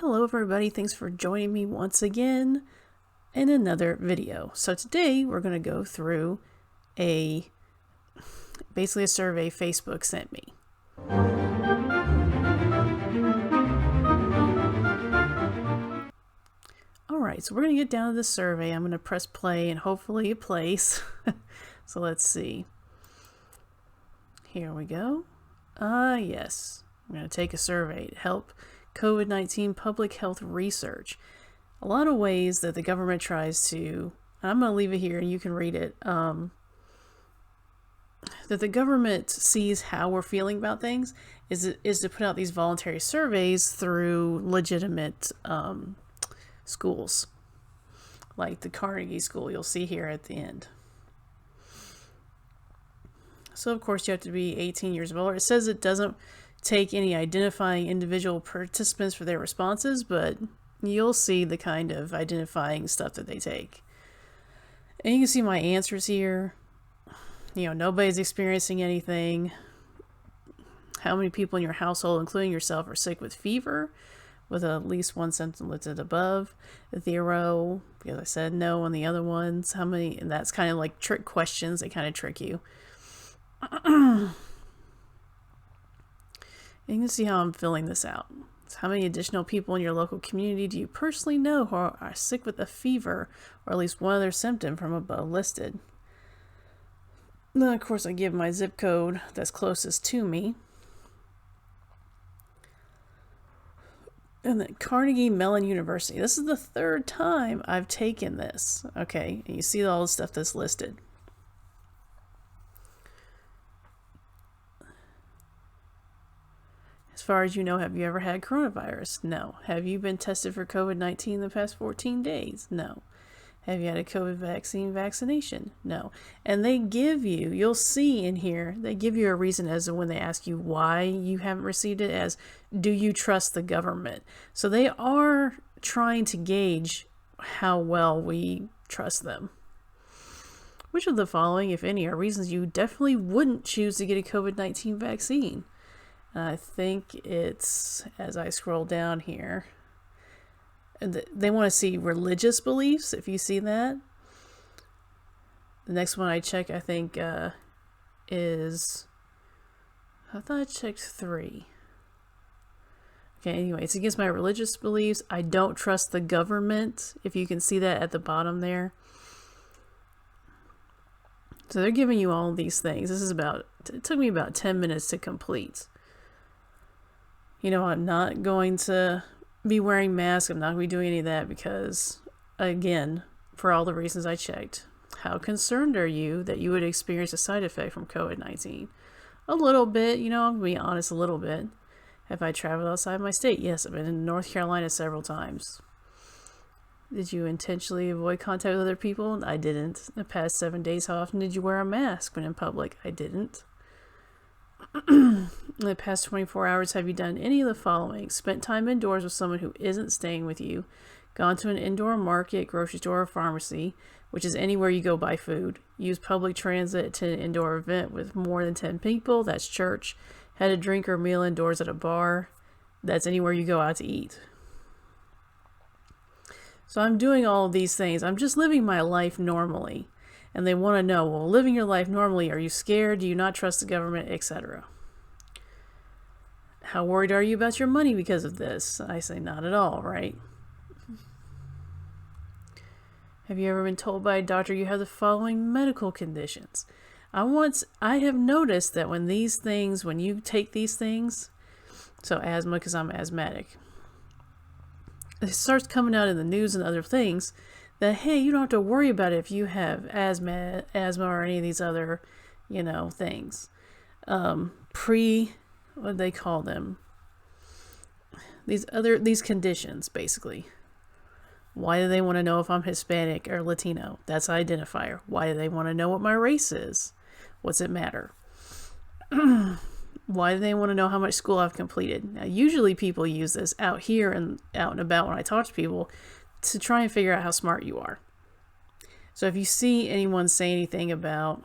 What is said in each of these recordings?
Hello everybody, thanks for joining me once again in another video. So today we're going to go through basically a survey Facebook sent me. Alright, so we're going to get down to the survey. I'm going to press play and hopefully it plays. So let's see. Here we go. Yes. I'm going to take a survey to help COVID-19 public health research. A lot of ways that the government tries to, I'm going to leave it here and you can read it, that the government sees how we're feeling about things is to put out these voluntary surveys through legitimate schools, like the Carnegie school you'll see here at the end. So of course you have to be 18 years old. It says it doesn't take any identifying individual participants for their responses, but you'll see the kind of identifying stuff that they take. And you can see my answers here. You know, nobody's experiencing anything. How many people in your household, including yourself, are sick with fever with at least one symptom listed above? 0, because I said no on the other ones. How many? And that's kind of like trick questions. They kind of trick you. You can see how I'm filling this out. So how many additional people in your local community do you personally know who are sick with a fever or at least one other symptom from above listed? And then of course I give my zip code that's closest to me. And then Carnegie Mellon University. This is the 3rd time I've taken this. Okay, and you see all the stuff that's listed. As far as you know, have you ever had coronavirus? No. Have you been tested for COVID-19 in the past 14 days? No. Have you had a COVID vaccination? No. And they give you, you'll see in here, they give you a reason as to when they ask you why you haven't received it as, do you trust the government? So they are trying to gauge how well we trust them. Which of the following, if any, are reasons you definitely wouldn't choose to get a COVID-19 vaccine? I think it's, as I scroll down here, they want to see religious beliefs, if you see that. The next one I check, I think, is, I thought I checked 3. Okay, anyway, it's against my religious beliefs. I don't trust the government, if you can see that at the bottom there. So they're giving you all these things. This is about, it took me about 10 minutes to complete. You know, I'm not going to be wearing masks. I'm not going to be doing any of that because, again, for all the reasons I checked. How concerned are you that you would experience a side effect from COVID-19? A little bit, you know, I'm going to be honest, a little bit. Have I traveled outside my state? Yes, I've been in North Carolina several times. Did you intentionally avoid contact with other people? I didn't. In the past 7 days, how often did you wear a mask when in public? I didn't. In the past 24 hours, have you done any of the following? Spent time indoors with someone who isn't staying with you. Gone to an indoor market, grocery store, or pharmacy, which is anywhere you go buy food. Used public transit to an indoor event with more than 10 people. That's church. Had a drink or meal indoors at a bar. That's anywhere you go out to eat. So I'm doing all of these things. I'm just living my life normally. And they want to know, well, living your life normally, are you scared? Do you not trust the government, etc.? How worried are you about your money because of this? I say not at all, right? Have you ever been told by a doctor you have the following medical conditions? I have noticed that when you take these things, so asthma, because I'm asthmatic, it starts coming out in the news and other things that, hey, you don't have to worry about it if you have asthma or any of these other, you know, things. What do they call them? These conditions, basically. Why do they want to know if I'm Hispanic or Latino? That's an identifier. Why do they want to know what my race is? What's it matter? Why do they want to know how much school I've completed? Now, usually people use this out here and out and about when I talk to people to try and figure out how smart you are. So if you see anyone say anything about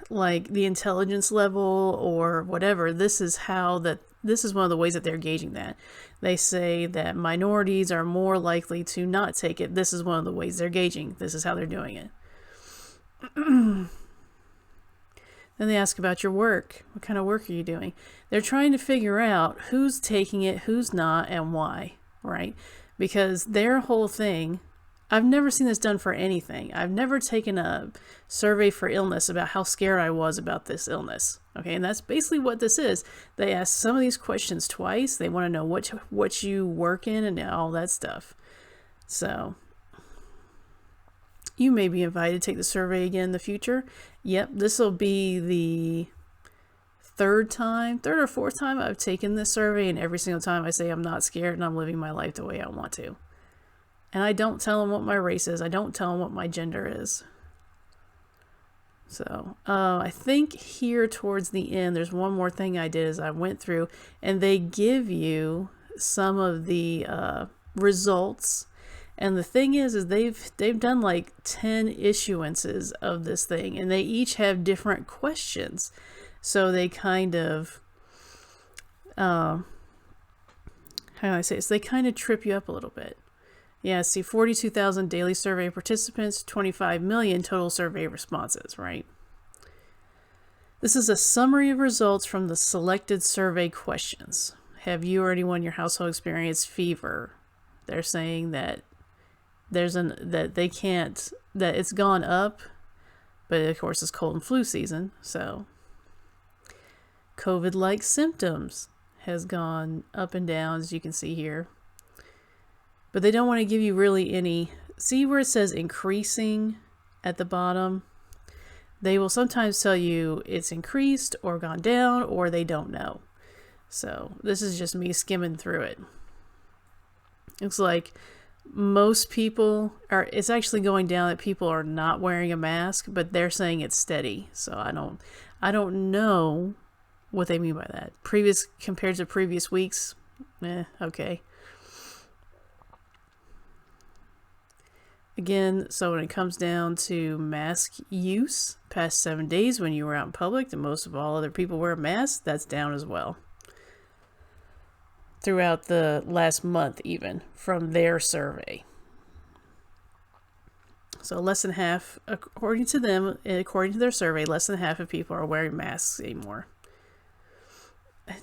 like the intelligence level or whatever. This is one of the ways that they're gauging that. They say that minorities are more likely to not take it. This is one of the ways they're gauging. This is how they're doing it. Then they ask about your work. What kind of work are you doing? They're trying to figure out who's taking it, who's not, and why, right? Because their whole thing, I've never seen this done for anything. I've never taken a survey for illness about how scared I was about this illness. Okay, and that's basically what this is. They ask some of these questions twice. They want to know what you work in and all that stuff. So you may be invited to take the survey again in the future. Yep, this will be the third or fourth time I've taken this survey, and every single time I say I'm not scared and I'm living my life the way I want to. And I don't tell them what my race is. I don't tell them what my gender is. So I think here towards the end, there's one more thing I did is I went through and they give you some of the results. And the thing is they've done like 10 issuances of this thing, and they each have different questions. So they kind of, how do I say this? They kind of trip you up a little bit. Yeah, see, 42,000 daily survey participants, 25 million total survey responses, right? This is a summary of results from the selected survey questions. Have you or anyone in your household experienced fever? They're saying that that it's gone up, but of course it's cold and flu season, so COVID-like symptoms has gone up and down, as you can see here. But they don't want to give you really any. See where it says increasing at the bottom? They will sometimes tell you it's increased or gone down, or they don't know. So this is just me skimming through it. Looks like most people it's actually going down, that people are not wearing a mask, but they're saying it's steady. So I don't know what they mean by that. Compared to previous weeks, okay. Again, so when it comes down to mask use, past 7 days when you were out in public, and most of all other people wear masks, that's down as well. Throughout the last month, even from their survey. So less than half, according to them, according to their survey, less than half of people are wearing masks anymore.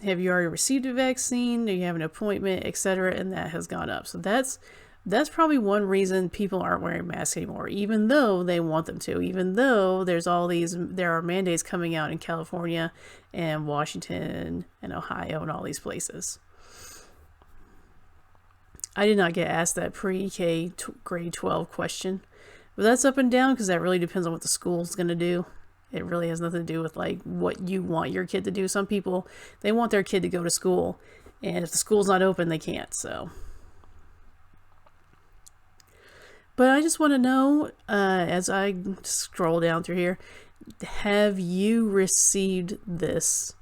Have you already received a vaccine? Do you have an appointment, etc.? And that has gone up. So that's probably one reason people aren't wearing masks anymore, even though they want them to, even though there are mandates coming out in California and Washington and Ohio and all these places. I did not get asked that pre-K grade 12 question, but that's up and down because that really depends on what the school's going to do. It really has nothing to do with like what you want your kid to do. Some people, they want their kid to go to school, and if the school's not open, they can't. So. But I just want to know, as I scroll down through here, have you received this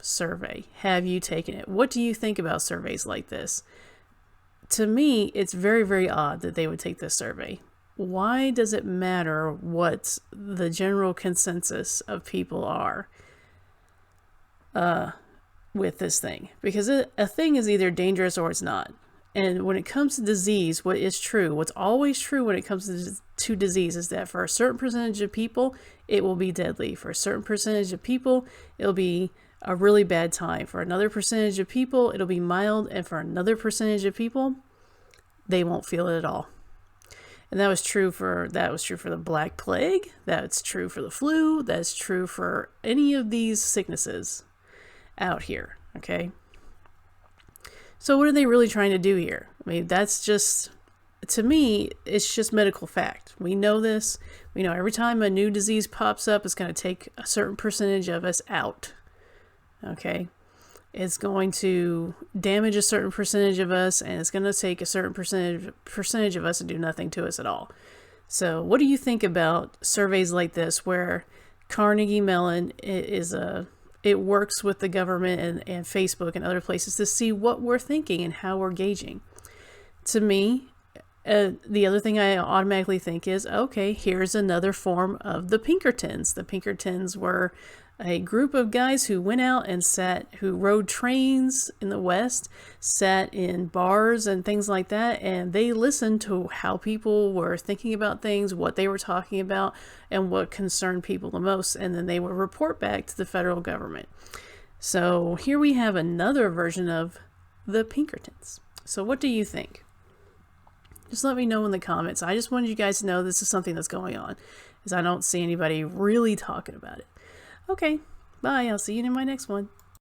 survey? Have you taken it? What do you think about surveys like this? To me, it's very, very odd that they would take this survey. Why does it matter what the general consensus of people are with this thing? Because a thing is either dangerous or it's not. And when it comes to disease, what is true, what's always true when it comes to disease is that for a certain percentage of people, it will be deadly. For a certain percentage of people, it'll be a really bad time. For another percentage of people, it'll be mild. And for another percentage of people, they won't feel it at all. And that was true for the Black Plague. That's true for the flu. That's true for any of these sicknesses out here. Okay. So what are they really trying to do here? I mean, that's just, to me, it's just medical fact. We know this. We know every time a new disease pops up, it's going to take a certain percentage of us out. Okay? It's going to damage a certain percentage of us, and it's going to take a certain percentage of us and do nothing to us at all. So what do you think about surveys like this where Carnegie Mellon it works with the government and Facebook and other places to see what we're thinking and how we're gauging? To me, The other thing I automatically think is, okay, here's another form of the Pinkertons. The Pinkertons were a group of guys who went out and who rode trains in the West, sat in bars and things like that, and they listened to how people were thinking about things, what they were talking about, and what concerned people the most, and then they would report back to the federal government. So here we have another version of the Pinkertons. So what do you think? Just let me know in the comments. I just wanted you guys to know this is something that's going on, because I don't see anybody really talking about it. Okay, bye. I'll see you in my next one.